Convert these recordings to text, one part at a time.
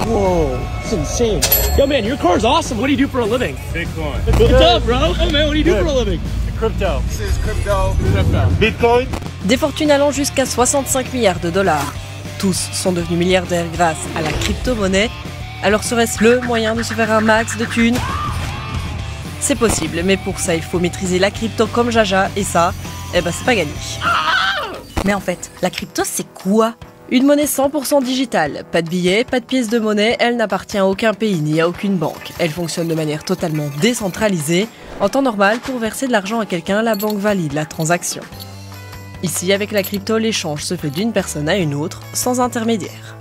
Whoa, it's insane. Yo, man, your car's awesome. What do you do for a living? Bitcoin. What's up, bro? Oh, man, what do you do for a living? Crypto. This is crypto. Bitcoin. Des fortunes allant jusqu'à 65 milliards de dollars. Tous sont devenus milliardaires grâce à la crypto-monnaie. Alors serait-ce le moyen de se faire un max de thunes? C'est possible, mais pour ça, il faut maîtriser la crypto comme Jaja, et ça, c'est pas gagné. Mais en fait, la crypto, c'est quoi? Une monnaie 100% digitale, pas de billets, pas de pièces de monnaie, elle n'appartient à aucun pays ni à aucune banque. Elle fonctionne de manière totalement décentralisée. En temps normal, pour verser de l'argent à quelqu'un, la banque valide la transaction. Ici, avec la crypto, l'échange se fait d'une personne à une autre, sans intermédiaire.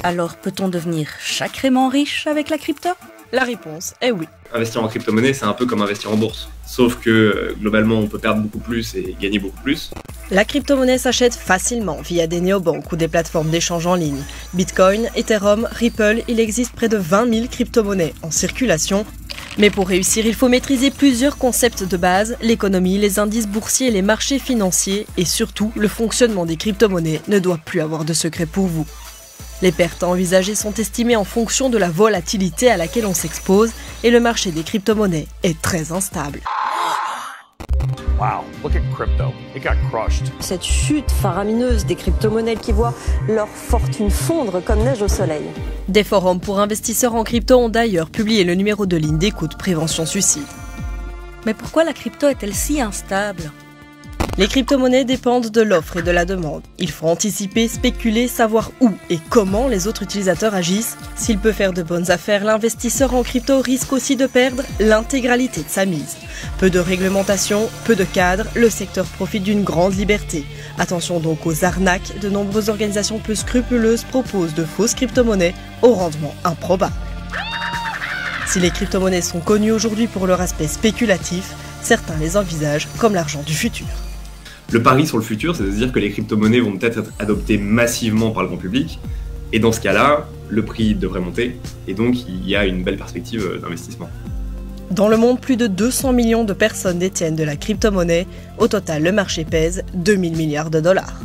Alors, peut-on devenir sacrément riche avec la crypto? La réponse est oui. Investir en crypto-monnaie, c'est un peu comme investir en bourse. Sauf que, globalement, on peut perdre beaucoup plus et gagner beaucoup plus. La crypto-monnaie s'achète facilement via des néobanques ou des plateformes d'échange en ligne. Bitcoin, Ethereum, Ripple, il existe près de 20 000 crypto-monnaies en circulation. Mais pour réussir, il faut maîtriser plusieurs concepts de base, l'économie, les indices boursiers, les marchés financiers et surtout, le fonctionnement des crypto-monnaies ne doit plus avoir de secret pour vous. Les pertes envisagées sont estimées en fonction de la volatilité à laquelle on s'expose et le marché des crypto-monnaies est très instable. Wow, look at crypto. It got crushed. Cette chute faramineuse des crypto-monnaies qui voient leur fortune fondre comme neige au soleil. Des forums pour investisseurs en crypto ont d'ailleurs publié le numéro de ligne d'écoute Prévention Suicide. Mais pourquoi la crypto est-elle si instable? Les crypto-monnaies dépendent de l'offre et de la demande. Il faut anticiper, spéculer, savoir où et comment les autres utilisateurs agissent. S'il peut faire de bonnes affaires, l'investisseur en crypto risque aussi de perdre l'intégralité de sa mise. Peu de réglementation, peu de cadres, le secteur profite d'une grande liberté. Attention donc aux arnaques, de nombreuses organisations peu scrupuleuses proposent de fausses crypto-monnaies au rendement improbable. Si les crypto-monnaies sont connues aujourd'hui pour leur aspect spéculatif, certains les envisagent comme l'argent du futur. Le pari sur le futur, c'est de se dire que les crypto-monnaies vont peut-être être adoptées massivement par le grand public. Et dans ce cas-là, le prix devrait monter. Et donc, il y a une belle perspective d'investissement. Dans le monde, plus de 200 millions de personnes détiennent de la crypto-monnaie. Au total, le marché pèse 2000 milliards de dollars.